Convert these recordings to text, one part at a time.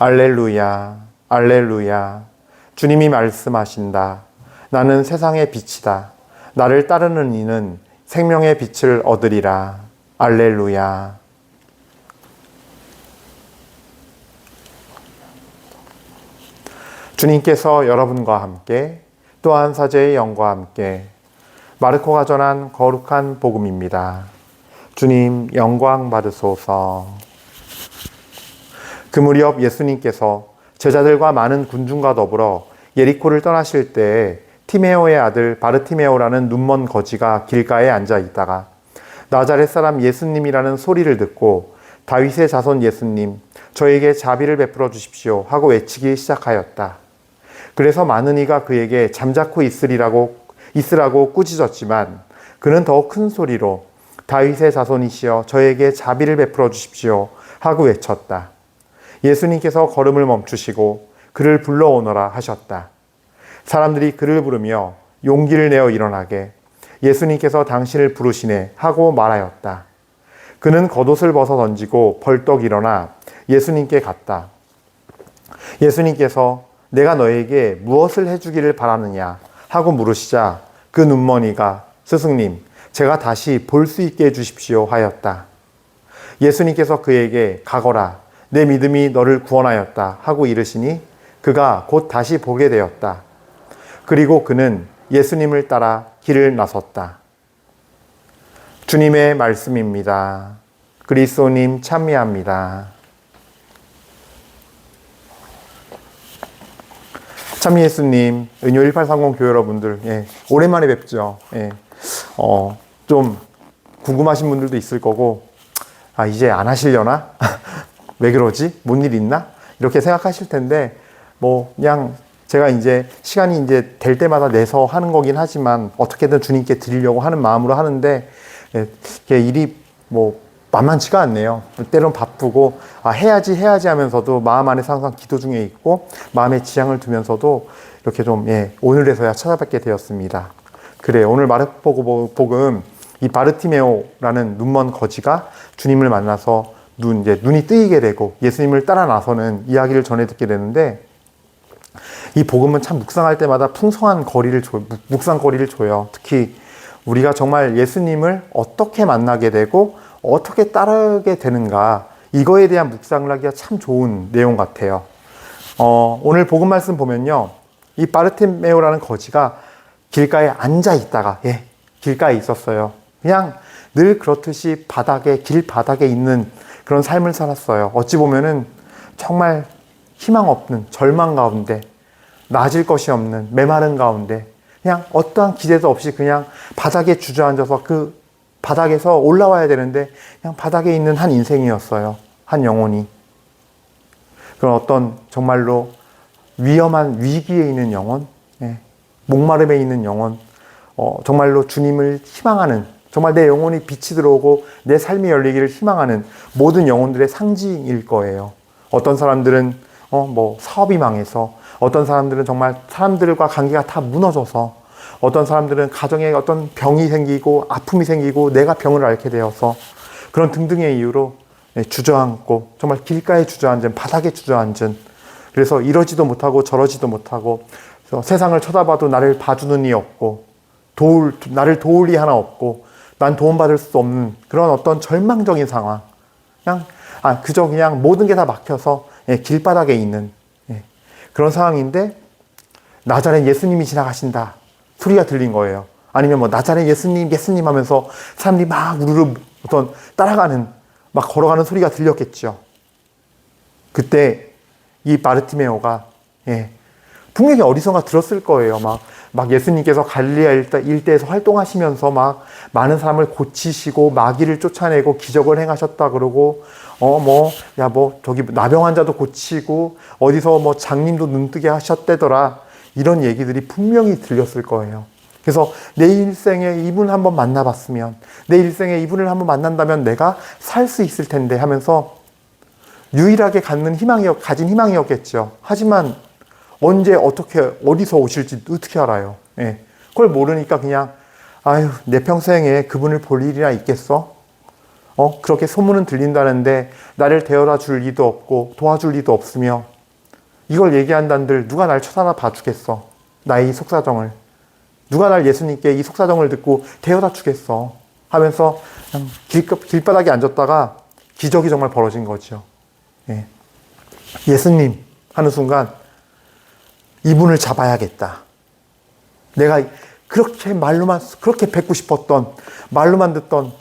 알렐루야, 알렐루야. 주님이 말씀하신다. 나는 세상의 빛이다. 나를 따르는 이는 생명의 빛을 얻으리라. 알렐루야. 주님께서 여러분과 함께 또한 사제의 영과 함께 마르코가 전한 거룩한 복음입니다. 주님 영광 받으소서. 그 무렵 예수님께서 제자들과 많은 군중과 더불어 예리코를 떠나실 때 티메오의 아들 바르티메오라는 눈먼 거지가 길가에 앉아 있다가 나자렛 사람 예수님이라는 소리를 듣고 다윗의 자손 예수님, 저에게 자비를 베풀어 주십시오 하고 외치기 시작하였다. 그래서 많은 이가 그에게 잠자코 있으라고 꾸짖었지만 그는 더 큰 소리로 다윗의 자손이시여 저에게 자비를 베풀어 주십시오 하고 외쳤다. 예수님께서 걸음을 멈추시고 그를 불러오너라 하셨다. 사람들이 그를 부르며 용기를 내어 일어나게 예수님께서 당신을 부르시네 하고 말하였다. 그는 겉옷을 벗어 던지고 벌떡 일어나 예수님께 갔다. 예수님께서 내가 너에게 무엇을 해주기를 바라느냐 하고 물으시자 그 눈머니가 스승님, 제가 다시 볼 수 있게 해주십시오 하였다. 예수님께서 그에게 가거라, 내 믿음이 너를 구원하였다 하고 이르시니 그가 곧 다시 보게 되었다. 그리고 그는 예수님을 따라 길을 나섰다. 주님의 말씀입니다. 그리스도님 찬미합니다. 참 예수님, 은요 1830 교회 여러분들, 오랜만에 뵙죠. 좀 궁금하신 분들도 있을 거고, 이제 안 하시려나? 왜 그러지? 뭔 일 있나? 이렇게 생각하실 텐데, 그냥 제가 이제 시간이 이제 될 때마다 내서 하는 거긴 하지만, 어떻게든 주님께 드리려고 하는 마음으로 하는데, 일이 만만치가 않네요. 때론 바쁘고 해야지 하면서도 마음 안에서 항상 기도 중에 있고 마음에 지향을 두면서도 이렇게 좀 오늘에서야 찾아뵙게 되었습니다. 그래, 오늘 마르코 복음 이 바르티메오라는 눈먼 거지가 주님을 만나서 눈이 뜨이게 되고 예수님을 따라 나서는 이야기를 전해 듣게 되는데 이 복음은 참 묵상할 때마다 풍성한 묵상거리를 줘요. 특히 우리가 정말 예수님을 어떻게 만나게 되고 어떻게 따르게 되는가, 이거에 대한 묵상을 하기가 참 좋은 내용 같아요. 오늘 복음 말씀 보면요, 이 바르티메오라는 거지가 길가에 앉아 있다가 길가에 있었어요. 그냥 늘 그렇듯이 길 바닥에 있는 그런 삶을 살았어요. 어찌 보면은 정말 희망 없는 절망 가운데, 나아질 것이 없는 메마른 가운데 그냥 어떠한 기대도 없이 그냥 바닥에 주저앉아서 그 바닥에서 올라와야 되는데 그냥 바닥에 있는 한 인생이었어요. 한 영혼이. 그런 어떤 정말로 위험한 위기에 있는 영혼, 목마름에 있는 영혼, 정말로 주님을 희망하는, 정말 내 영혼이 빛이 들어오고 내 삶이 열리기를 희망하는 모든 영혼들의 상징일 거예요. 어떤 사람들은 사업이 망해서, 어떤 사람들은 정말 사람들과 관계가 다 무너져서, 어떤 사람들은 가정에 어떤 병이 생기고 아픔이 생기고 내가 병을 앓게 되어서 그런 등등의 이유로 주저앉고 정말 길가에 주저앉은, 바닥에 주저앉은, 그래서 이러지도 못하고 저러지도 못하고 세상을 쳐다봐도 나를 봐주는 이 없고 나를 도울 이 하나 없고 난 도움받을 수 없는 그런 어떤 절망적인 상황, 그저 그냥 모든 게 다 막혀서 길바닥에 있는 그런 상황인데 나자렛 예수님이 지나가신다 소리가 들린 거예요. 아니면 나자렛 예수님 하면서 사람들이 막 우르르 따라가는, 막 걸어가는 소리가 들렸겠죠. 그때 이 바르티메오가 분명히 어디선가 들었을 거예요. 막 예수님께서 갈릴리아 일대에서 활동하시면서 막 많은 사람을 고치시고 마귀를 쫓아내고 기적을 행하셨다 그러고 저기 나병 환자도 고치고 어디서 장님도 눈뜨게 하셨대더라, 이런 얘기들이 분명히 들렸을 거예요. 그래서 내 일생에 이분을 한번 만나봤으면, 내 일생에 이분을 한번 만난다면 내가 살 수 있을 텐데 하면서 유일하게 가진 희망이었겠죠. 하지만 언제 어디서 오실지 어떻게 알아요. 그걸 모르니까 그냥 내 평생에 그분을 볼 일이나 있겠어? 그렇게 소문은 들린다는데 나를 데려다 줄 리도 없고 도와줄 리도 없으며 이걸 얘기한단들 누가 날 쳐다봐 주겠어. 나의 이 속사정을. 누가 날 예수님께 이 속사정을 듣고 데려다 주겠어. 하면서 그냥 길바닥에 앉았다가 기적이 정말 벌어진 거죠. 예. 예수님 하는 순간 이분을 잡아야겠다. 내가 그렇게 말로만, 그렇게 뵙고 싶었던, 말로만 듣던,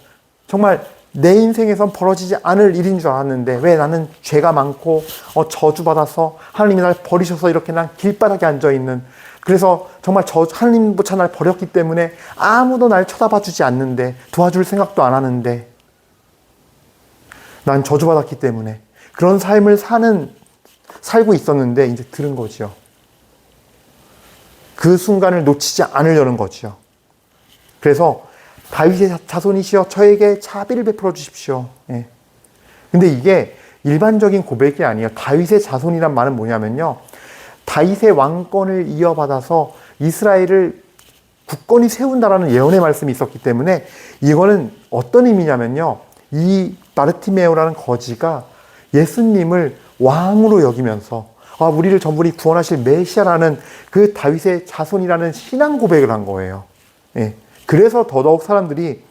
정말 내 인생에선 벌어지지 않을 일인 줄 알았는데 왜 나는 죄가 많고 저주받아서 하나님이 날 버리셔서 이렇게 난 길바닥에 앉아있는, 그래서 정말 하나님조차 날 버렸기 때문에 아무도 날 쳐다봐주지 않는데, 도와줄 생각도 안 하는데, 난 저주받았기 때문에 그런 삶을 살고 있었는데 이제 들은 거죠. 그 순간을 놓치지 않으려는 거죠. 그래서 다윗의 자손이시여 저에게 자비를 베풀어 주십시오. 예. 근데 이게 일반적인 고백이 아니에요. 다윗의 자손이란 말은 뭐냐면요, 다윗의 왕권을 이어받아서 이스라엘을 굳건히 세운다라는 예언의 말씀이 있었기 때문에, 이거는 어떤 의미냐면요, 이 바르티메오라는 거지가 예수님을 왕으로 여기면서 우리를 전부리 구원하실 메시아라는 그 다윗의 자손이라는 신앙 고백을 한 거예요. 예. 그래서 더더욱 사람들이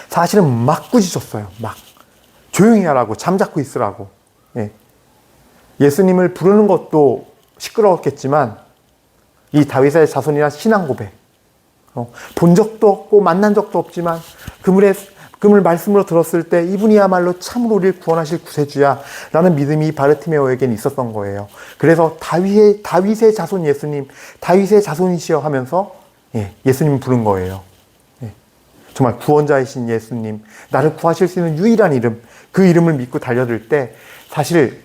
사실은 막 꾸짖었어요. 막 조용히 하라고, 잠자코 있으라고. 예. 예수님을 부르는 것도 시끄러웠겠지만 이 다윗의 자손이란 신앙 고백, 본 적도 없고 만난 적도 없지만 그물 말씀으로 들었을 때 이분이야말로 참으로 우리를 구원하실 구세주야 라는 믿음이 바르티메오에게는 있었던 거예요. 그래서 다윗의 자손 예수님, 다윗의 자손이시여 하면서 예수님을 부른 거예요. 정말 구원자이신 예수님, 나를 구하실 수 있는 유일한 이름, 그 이름을 믿고 달려들 때 사실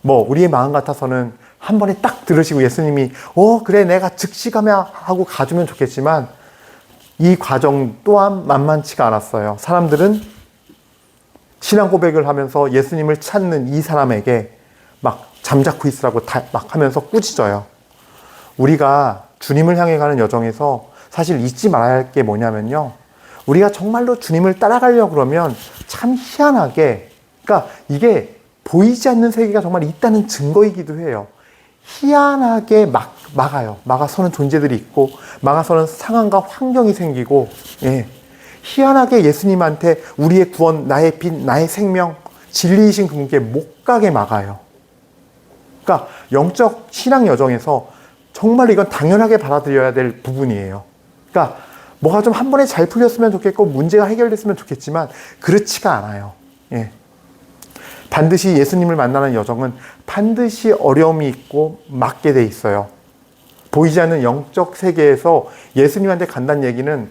우리의 마음 같아서는 한 번에 딱 들으시고 예수님이 그래 내가 즉시 가면 하고 가주면 좋겠지만, 이 과정 또한 만만치가 않았어요. 사람들은 신앙 고백을 하면서 예수님을 찾는 이 사람에게 막 잠자코 있으라고 막 하면서 꾸짖어요. 우리가 주님을 향해 가는 여정에서 사실 잊지 말아야 할 게 뭐냐면요, 우리가 정말로 주님을 따라가려고 그러면 참 희한하게, 그러니까 이게 보이지 않는 세계가 정말 있다는 증거이기도 해요. 희한하게 막아요. 막아서는 존재들이 있고, 막아서는 상황과 환경이 생기고, 희한하게 예수님한테 우리의 구원, 나의 빛, 나의 생명, 진리이신 그분께 못 가게 막아요. 그러니까 영적 신앙 여정에서 정말 이건 당연하게 받아들여야 될 부분이에요. 그러니까 뭐가 좀 한 번에 잘 풀렸으면 좋겠고 문제가 해결됐으면 좋겠지만 그렇지가 않아요. 반드시 예수님을 만나는 여정은 반드시 어려움이 있고 막게 돼 있어요. 보이지 않는 영적 세계에서 예수님한테 간다는 얘기는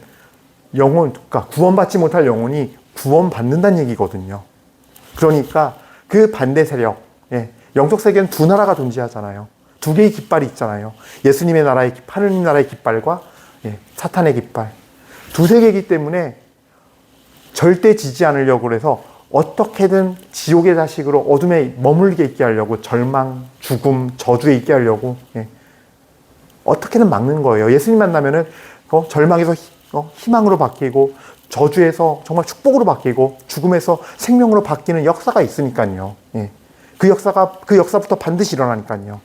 그러니까 구원받지 못할 영혼이 구원받는다는 얘기거든요. 그러니까 그 반대 세력, 영적 세계는 두 나라가 존재하잖아요. 두 개의 깃발이 있잖아요. 예수님의 나라의 깃발, 하느님 나라의 깃발과 사탄의 깃발. 두세 개이기 때문에 절대 지지 않으려고 해서 어떻게든 지옥의 자식으로 어둠에 머물게 있게 하려고, 절망, 죽음, 저주에 있게 하려고 어떻게든 막는 거예요. 예수님 만나면은 절망에서 희망으로 바뀌고, 저주에서 정말 축복으로 바뀌고, 죽음에서 생명으로 바뀌는 역사가 있으니까요. 그 역사부터 반드시 일어나니까요.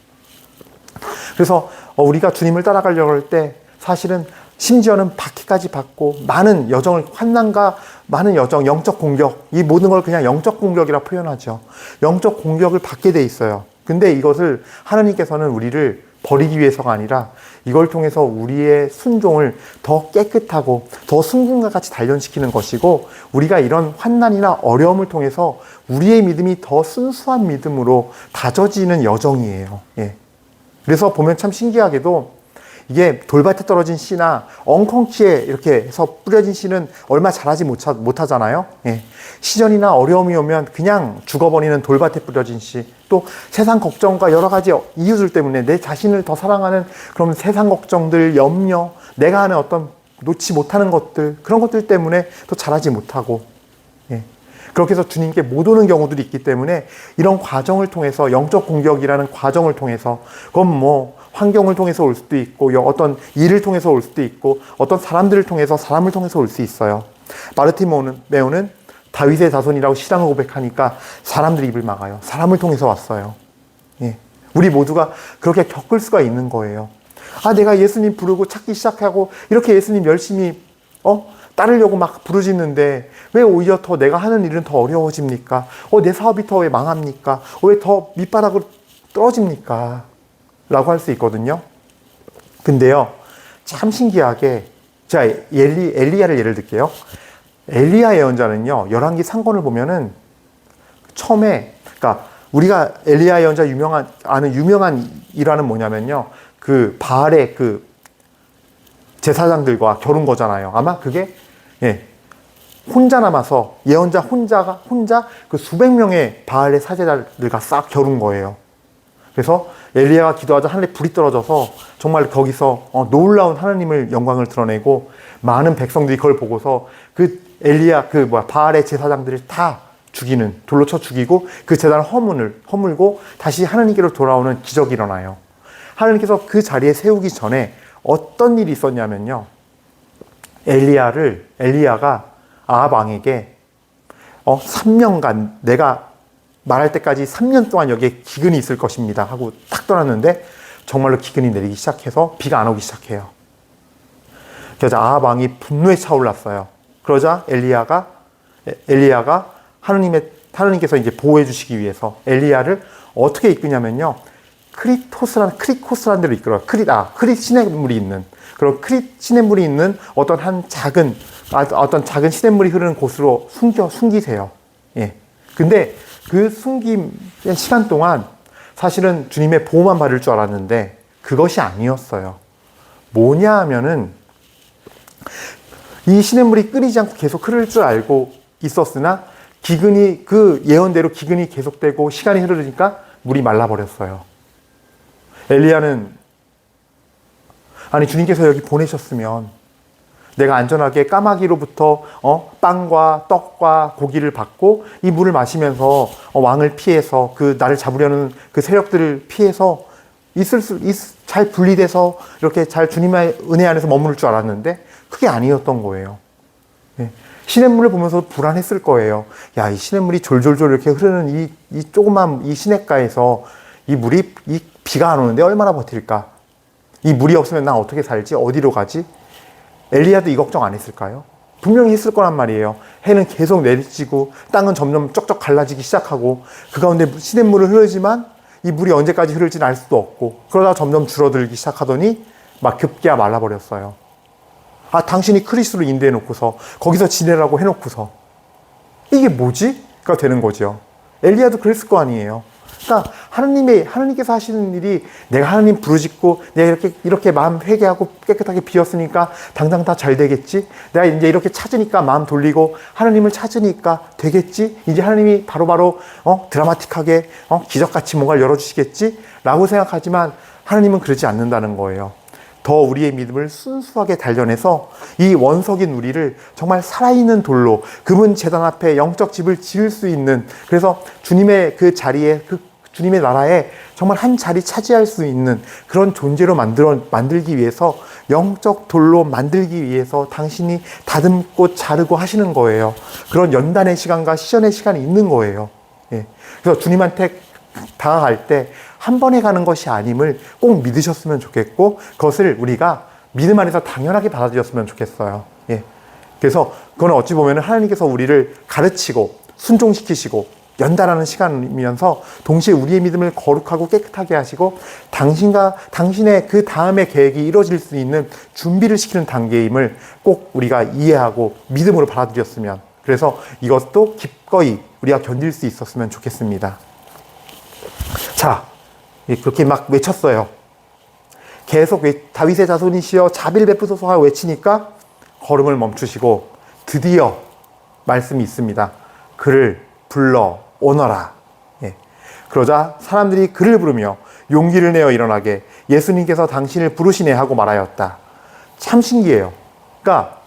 그래서 우리가 주님을 따라가려고 할 때 사실은 심지어는 박해까지 받고 많은 여정을, 환난과 많은 여정, 영적 공격, 이 모든 걸 그냥 영적 공격이라 표현하죠. 영적 공격을 받게 돼 있어요. 근데 이것을 하나님께서는 우리를 버리기 위해서가 아니라 이걸 통해서 우리의 순종을 더 깨끗하고 더 순금과 같이 단련시키는 것이고, 우리가 이런 환난이나 어려움을 통해서 우리의 믿음이 더 순수한 믿음으로 다져지는 여정이에요. 그래서 보면 참 신기하게도 이게 돌밭에 떨어진 씨나 엉겅퀴에 이렇게 해서 뿌려진 씨는 얼마 자라지 못하잖아요. 시련이나 어려움이 오면 그냥 죽어버리는 돌밭에 뿌려진 씨, 또 세상 걱정과 여러 가지 이유들 때문에 내 자신을 더 사랑하는 그런 세상 걱정들, 염려, 내가 하는 어떤 놓지 못하는 것들, 그런 것들 때문에 또 자라지 못하고, 그렇게 해서 주님께 못 오는 경우들이 있기 때문에 이런 과정을 통해서, 영적 공격이라는 과정을 통해서, 그건 환경을 통해서 올 수도 있고, 어떤 일을 통해서 올 수도 있고, 어떤 사람들을 통해서, 사람을 통해서 올 수 있어요. 바르티메오는 다윗의 자손이라고 신앙을 고백하니까 사람들이 입을 막아요. 사람을 통해서 왔어요. 우리 모두가 그렇게 겪을 수가 있는 거예요. 아, 내가 예수님 부르고 찾기 시작하고 이렇게 예수님 열심히 따르려고 막 부르짖는데 왜 오히려 더 내가 하는 일은 더 어려워집니까? 내 사업이 더 왜 망합니까? 왜 더 밑바닥으로 떨어집니까? 라고 할 수 있거든요. 근데요, 참 신기하게 자, 엘리야를 예를 들게요. 엘리야 예언자는요, 열왕기 상권을 보면은 처음에, 그러니까 우리가 엘리야 예언자 아는 유명한 일화는 뭐냐면요, 그 바알의 그 제사장들과 겨룬 거잖아요. 아마 그게 혼자 남아서 예언자 혼자 그 수백 명의 바알의 사제들과 싹 겨룬 거예요. 그래서 엘리야가 기도하자 하늘에 불이 떨어져서 정말 거기서 놀라운 하나님을 영광을 드러내고 많은 백성들이 그걸 보고서 그 엘리야 바알의 제사장들을 다 죽이는, 돌로 쳐 죽이고 그 제단을 허물고 다시 하나님께로 돌아오는 기적이 일어나요. 하나님께서 그 자리에 세우기 전에 어떤 일이 있었냐면요, 엘리야가 아합 왕에게 3년간 내가 말할 때까지 3년 동안 여기에 기근이 있을 것입니다 하고 딱 떠났는데 정말로 기근이 내리기 시작해서 비가 안 오기 시작해요. 그래서 아합 왕이 분노에 차올랐어요. 그러자 엘리야가 하나님께서 이제 보호해 주시기 위해서 엘리야를 어떻게 이끄냐면요, 크리코스라는 데로 이끌어요. 크릿 시냇물이 있는, 그런 크릿 시냇물이 있는 어떤 작은 시냇물이 흐르는 곳으로 숨기세요. 예. 근데 그 숨긴 시간 동안 사실은 주님의 보호만 받을 줄 알았는데 그것이 아니었어요. 뭐냐 하면은 이 시냇물이 끓이지 않고 계속 흐를 줄 알고 있었으나 그 예언대로 기근이 계속되고 시간이 흐르니까 물이 말라버렸어요. 엘리야는 주님께서 여기 보내셨으면 내가 안전하게 까마귀로부터 빵과 떡과 고기를 받고 이 물을 마시면서 왕을 피해서 나를 잡으려는 그 세력들을 피해서 잘 분리돼서 이렇게 잘 주님의 은혜 안에서 머무를 줄 알았는데 그게 아니었던 거예요. 시냇물을 보면서 불안했을 거예요. 야, 이 시냇물이 졸졸졸 이렇게 흐르는 이 조그만 이 시냇가에서 이 비가 안 오는데 얼마나 버틸까? 이 물이 없으면 나 어떻게 살지? 어디로 가지? 엘리야도 이 걱정 안 했을까요? 분명히 했을 거란 말이에요. 해는 계속 내리치고 땅은 점점 쩍쩍 갈라지기 시작하고 그 가운데 시냇물을 흐르지만 이 물이 언제까지 흐를지는 알 수도 없고 그러다가 점점 줄어들기 시작하더니 막 급기야 말라버렸어요. 당신이 크리스로 인도해 놓고서 거기서 지내라고 해놓고서 이게 뭐지? 가 되는 거죠. 엘리야도 그랬을 거 아니에요. 그러니까 하나님께서 하시는 일이 내가 하나님 부르짖고 내가 이렇게 마음 회개하고 깨끗하게 비웠으니까 당장 다 잘 되겠지? 내가 이제 이렇게 찾으니까 마음 돌리고 하나님을 찾으니까 되겠지? 이제 하나님이 바로바로 드라마틱하게 기적같이 뭔가를 열어주시겠지? 라고 생각하지만 하나님은 그러지 않는다는 거예요. 더 우리의 믿음을 순수하게 단련해서 이 원석인 우리를 정말 살아있는 돌로 그분 제단 앞에 영적 집을 지을 수 있는, 그래서 주님의 그 자리에 주님의 나라에 정말 한 자리 차지할 수 있는 그런 존재로 만들기 위해서, 영적 돌로 만들기 위해서 당신이 다듬고 자르고 하시는 거예요. 그런 연단의 시간과 시전의 시간이 있는 거예요. 그래서 주님한테 다가갈 때 한 번에 가는 것이 아님을 꼭 믿으셨으면 좋겠고 그것을 우리가 믿음 안에서 당연하게 받아들였으면 좋겠어요. 그래서 그건 어찌 보면 하나님께서 우리를 가르치고 순종시키시고 연단하는 시간이면서 동시에 우리의 믿음을 거룩하고 깨끗하게 하시고 당신의 그 다음의 계획이 이루어질 수 있는 준비를 시키는 단계임을 꼭 우리가 이해하고 믿음으로 받아들였으면, 그래서 이것도 기꺼이 우리가 견딜 수 있었으면 좋겠습니다. 자, 그렇게 막 외쳤어요. 계속 다윗의 자손이시여 자비를 베푸소서 하고 외치니까 걸음을 멈추시고 드디어 말씀이 있습니다. 그를 불러 오너라. 그러자 사람들이 그를 부르며 용기를 내어 일어나게 예수님께서 당신을 부르시네 하고 말하였다. 참 신기해요. 그러니까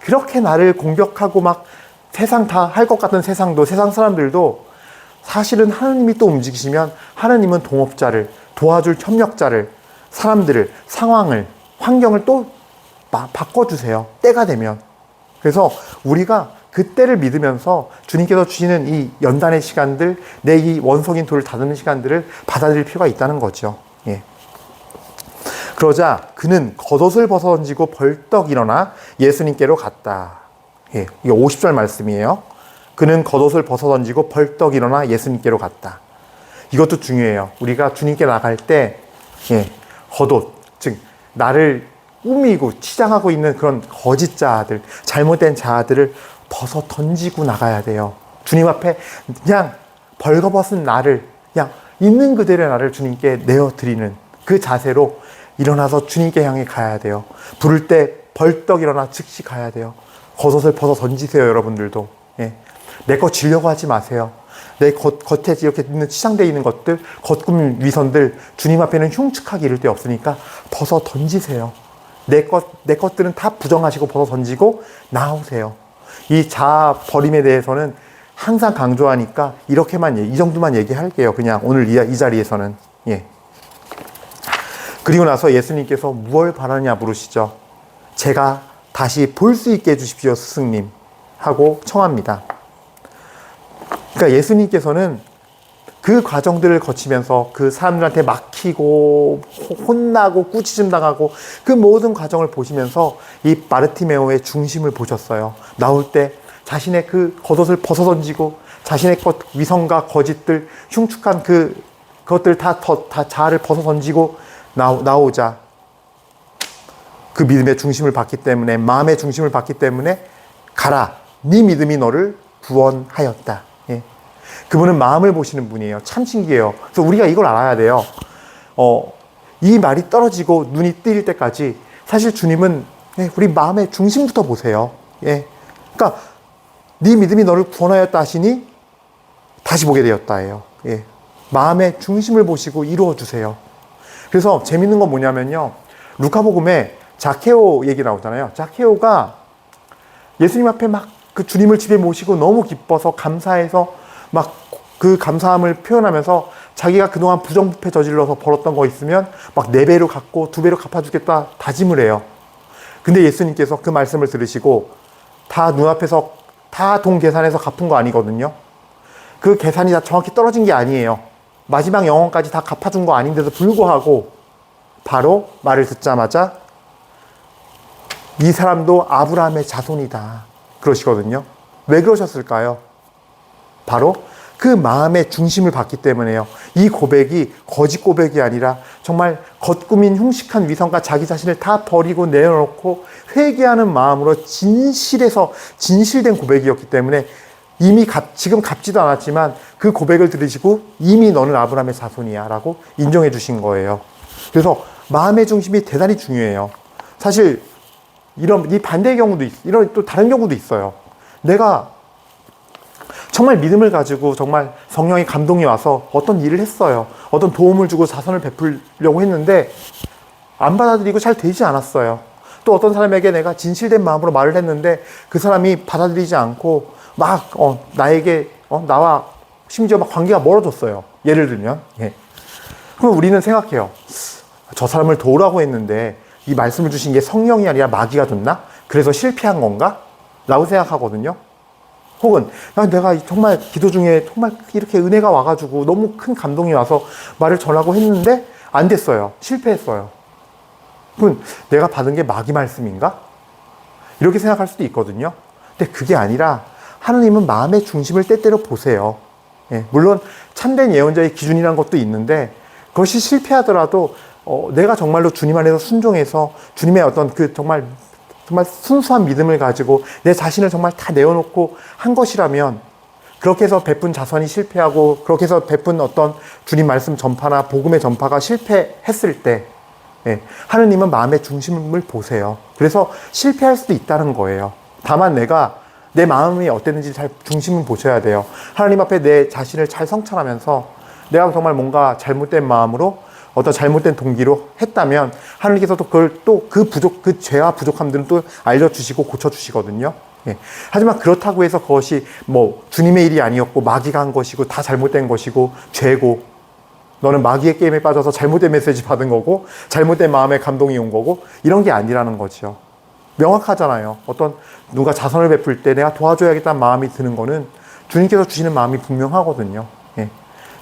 그렇게 나를 공격하고 막 세상 다 할 것 같은 세상 사람들도 사실은 하나님이 또 움직이시면 하나님은 동업자를, 도와줄 협력자를, 사람들을, 상황을, 환경을 또 바꿔주세요. 때가 되면. 그래서 우리가 그때를 믿으면서 주님께서 주시는 이 연단의 시간들, 내 이 원성인 돌을 다듬는 시간들을 받아들일 필요가 있다는 거죠. 예. 그러자 그는 겉옷을 벗어 던지고 벌떡 일어나 예수님께로 갔다. 예, 이게 50절 말씀이에요. 그는 겉옷을 벗어 던지고 벌떡 일어나 예수님께로 갔다. 이것도 중요해요. 우리가 주님께 나갈 때, 예, 겉옷, 즉 나를 꾸미고 치장하고 있는 그런 거짓 자아들, 잘못된 자아들을 벗어 던지고 나가야 돼요. 주님 앞에 그냥 벌거벗은 나를, 그냥 있는 그대로의 나를 주님께 내어드리는 그 자세로 일어나서 주님께 향해 가야 돼요. 부를 때 벌떡 일어나 즉시 가야 돼요. 겉옷을 벗어 던지세요, 여러분들도. 예. 내 것 지려고 하지 마세요. 내 겉에 이렇게 있는 치장되어 있는 것들, 겉구민 위선들, 주님 앞에는 흉측하게 이를 데 없으니까 벗어 던지세요. 내 것들은 다 부정하시고 벗어 던지고 나오세요. 이 자아 버림에 대해서는 항상 강조하니까 이렇게만, 이 정도만 얘기할게요. 그냥 오늘 이 자리에서는. 예. 그리고 나서 예수님께서 무엇을 바라느냐 물으시죠. 제가 다시 볼 수 있게 해주십시오, 스승님. 하고 청합니다. 그러니까 예수님께서는 그 과정들을 거치면서 그 사람들한테 막히고 혼나고 꾸짖음 당하고 그 모든 과정을 보시면서 이 바르티메오의 중심을 보셨어요. 나올 때 자신의 그 겉옷을 벗어 던지고 자신의 것 위선과 거짓들, 흉측한 그것들 다 자아를 벗어 던지고 나오자 그 믿음의 중심을 받기 때문에, 마음의 중심을 받기 때문에 가라, 네 믿음이 너를 구원하였다. 예. 그분은 마음을 보시는 분이에요. 참 신기해요. 그래서 우리가 이걸 알아야 돼요. 이 말이 떨어지고 눈이 뜨일 때까지 사실 주님은, 예, 우리 마음의 중심부터 보세요. 예. 그러니까 네 믿음이 너를 구원하였다 하시니 다시 보게 되었다예요. 예. 마음의 중심을 보시고 이루어 주세요. 그래서 재밌는 건 뭐냐면요. 루카복음에 자케오 얘기 나오잖아요. 자케오가 예수님 앞에 막 그 주님을 집에 모시고 너무 기뻐서 감사해서 막 그 감사함을 표현하면서 자기가 그동안 부정부패 저질러서 벌었던 거 있으면 막 4배로 갚고 2배로 갚아주겠다 다짐을 해요. 근데 예수님께서 그 말씀을 들으시고 다 눈앞에서 다 돈 계산해서 갚은 거 아니거든요. 그 계산이 다 정확히 떨어진 게 아니에요. 마지막 영혼까지 다 갚아준 거 아닌데도 불구하고 바로 말을 듣자마자 이 사람도 아브라함의 자손이다 그러시거든요. 왜 그러셨을까요? 바로 그 마음의 중심을 받기 때문에요. 이 고백이 거짓 고백이 아니라 정말 겉구민 흉측한 위선과 자기 자신을 다 버리고 내어놓고 회개하는 마음으로 진실된 고백이었기 때문에 이미 지금 갚지도 않았지만 그 고백을 들으시고 이미 너는 아브라함의 자손이야 라고 인정해 주신 거예요. 그래서 마음의 중심이 대단히 중요해요. 사실 이 반대의 경우도 이런 또 다른 경우도 있어요. 내가 정말 믿음을 가지고 정말 성령의 감동이 와서 어떤 일을 했어요. 어떤 도움을 주고 자선을 베풀려고 했는데 안 받아들이고 잘 되지 않았어요. 또 어떤 사람에게 내가 진실된 마음으로 말을 했는데 그 사람이 받아들이지 않고 막 나에게 나와 심지어 막 관계가 멀어졌어요. 예를 들면. 예. 그럼 우리는 생각해요. 저 사람을 도우라고 했는데 이 말씀을 주신 게 성령이 아니라 마귀가 줬나? 그래서 실패한 건가? 라고 생각하거든요. 혹은 내가 정말 기도 중에 정말 이렇게 은혜가 와가지고 너무 큰 감동이 와서 말을 전하고 했는데 안 됐어요. 실패했어요. 그럼 내가 받은 게 마귀 말씀인가? 이렇게 생각할 수도 있거든요. 근데 그게 아니라 하나님은 마음의 중심을 때때로 보세요. 예, 물론 참된 예언자의 기준이라는 것도 있는데 그것이 실패하더라도 내가 정말로 주님 안에서 순종해서 주님의 어떤 그 정말 순수한 믿음을 가지고 내 자신을 정말 다 내어놓고 한 것이라면 그렇게 해서 베푼 자선이 실패하고 그렇게 해서 베푼 어떤 주님 말씀 전파나 복음의 전파가 실패했을 때 하느님은 마음의 중심을 보세요. 그래서 실패할 수도 있다는 거예요. 다만 내가 내 마음이 어땠는지 잘 중심을 보셔야 돼요. 하나님 앞에 내 자신을 잘 성찰하면서 내가 정말 뭔가 잘못된 마음으로 어떤 잘못된 동기로 했다면 하나님께서도 그걸 또 그 죄와 부족함들은 또 알려주시고 고쳐주시거든요. 예. 하지만 그렇다고 해서 그것이 뭐 주님의 일이 아니었고 마귀가 한 것이고 다 잘못된 것이고 죄고 너는 마귀의 게임에 빠져서 잘못된 메시지 받은 거고 잘못된 마음에 감동이 온 거고 이런 게 아니라는 거죠. 명확하잖아요. 어떤 누가 자선을 베풀 때 내가 도와줘야겠다는 마음이 드는 거는 주님께서 주시는 마음이 분명하거든요. 예.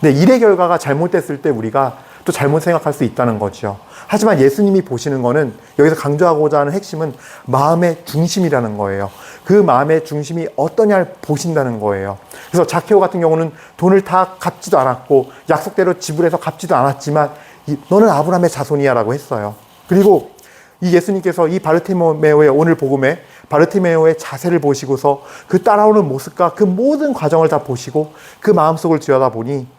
근데 일의 결과가 잘못됐을 때 우리가 또 잘못 생각할 수 있다는 거죠. 하지만 예수님이 보시는 거는, 여기서 강조하고자 하는 핵심은 마음의 중심이라는 거예요. 그 마음의 중심이 어떠냐를 보신다는 거예요. 그래서 자케오 같은 경우는 돈을 다 갚지도 않았고 약속대로 지불해서 갚지도 않았지만 너는 아브라함의 자손이야 라고 했어요. 그리고 이 예수님께서 이 바르티메오의 오늘 복음에 바르티메오의 자세를 보시고서 그 따라오는 모습과 그 모든 과정을 다 보시고 그 마음속을 들여다보니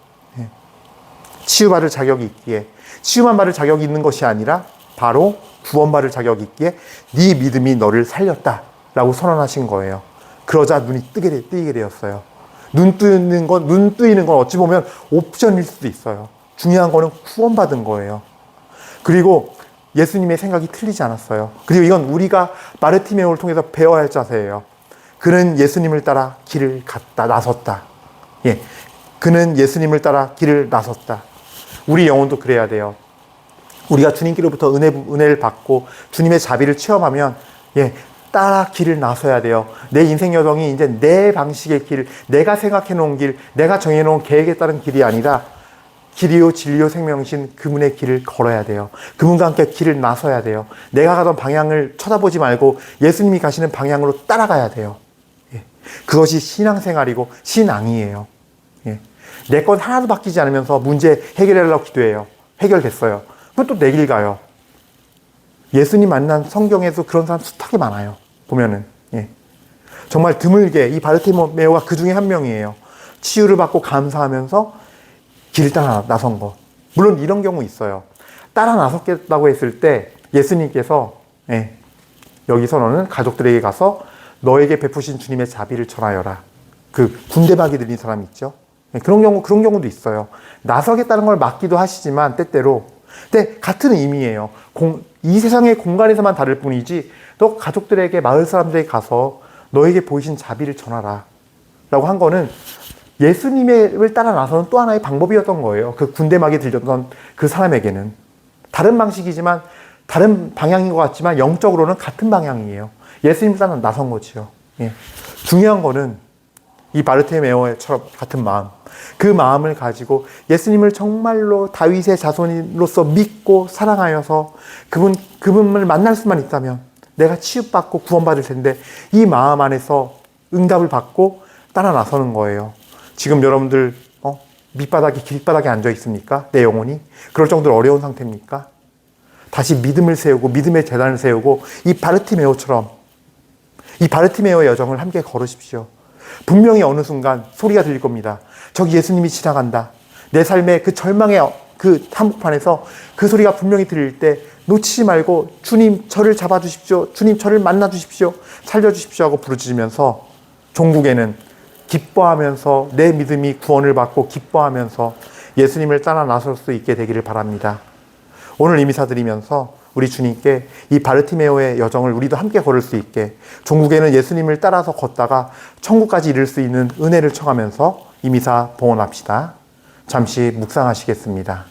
치유받을 자격이 있기에, 치유만 받을 자격이 있는 것이 아니라 바로 구원받을 자격이 있기에 네 믿음이 너를 살렸다 라고 선언하신 거예요. 그러자 눈이 뜨이게 되었어요. 눈 뜨이는 건 어찌 보면 옵션일 수도 있어요. 중요한 거는 구원받은 거예요. 그리고 예수님의 생각이 틀리지 않았어요. 그리고 이건 우리가 바르티메오를 통해서 배워야 할 자세예요. 그는 예수님을 따라 길을 나섰다. 예, 그는 예수님을 따라 길을 나섰다. 우리 영혼도 그래야 돼요. 우리가 주님께로부터 은혜를 받고 주님의 자비를 체험하면 따라 길을 나서야 돼요. 내 인생 여정이 이제 내 방식의 길, 내가 생각해 놓은 길, 내가 정해 놓은 계획에 따른 길이 아니라 길이요 진리요 생명이신 그분의 길을 걸어야 돼요. 그분과 함께 길을 나서야 돼요. 내가 가던 방향을 쳐다보지 말고 예수님이 가시는 방향으로 따라가야 돼요. 그것이 신앙생활이고 신앙이에요. 내 건 하나도 바뀌지 않으면서 문제 해결하려고 기도해요. 해결됐어요. 그럼 또 내 길 가요. 예수님 만난 성경에도 그런 사람 숱하게 많아요. 보면은. 정말 드물게 이 바르티메오가 그 중에 한 명이에요. 치유를 받고 감사하면서 길을 따라 나선 거. 물론 이런 경우 있어요. 따라 나섰겠다고 했을 때 예수님께서 여기서 너는 가족들에게 가서 너에게 베푸신 주님의 자비를 전하여라. 그 군대박이 들린 사람 있죠. 그런 경우도 있어요. 나서겠다는 걸 맞기도 하시지만 때때로. 근데 같은 의미예요. 이 세상의 공간에서만 다를 뿐이지 너 가족들에게, 마을 사람들에게 가서 너에게 보이신 자비를 전하라 라고 한 거는 예수님을 따라 나서는 또 하나의 방법이었던 거예요. 그 군대막이 들렸던 그 사람에게는. 다른 방식이지만, 다른 방향인 것 같지만 영적으로는 같은 방향이에요. 예수님 따라 나선 거지요. 중요한 거는 이 바르티메오처럼 같은 마음, 그 마음을 가지고 예수님을 정말로 다윗의 자손으로서 믿고 사랑하여서 그분을 만날 수만 있다면 내가 치유받고 구원받을 텐데, 이 마음 안에서 응답을 받고 따라 나서는 거예요. 지금 여러분들 길바닥에 앉아 있습니까? 내 영혼이 그럴 정도로 어려운 상태입니까? 다시 믿음을 세우고 믿음의 재단을 세우고 이 바르티메오처럼 이 바르티메오의 여정을 함께 걸으십시오. 분명히 어느 순간 소리가 들릴 겁니다. 저기 예수님이 지나간다. 내 삶의 그 절망의 그 한복판에서 그 소리가 분명히 들릴 때 놓치지 말고 주님 저를 잡아주십시오. 주님 저를 만나주십시오. 살려주십시오 하고 부르짖으면서 종국에는 기뻐하면서 내 믿음이 구원을 받고 기뻐하면서 예수님을 따라 나설 수 있게 되기를 바랍니다. 오늘 이 미사 드리면서 우리 주님께 이 바르티메오의 여정을 우리도 함께 걸을 수 있게, 종국에는 예수님을 따라서 걷다가 천국까지 이를 수 있는 은혜를 청하면서 이 미사 봉헌합시다. 잠시 묵상하시겠습니다.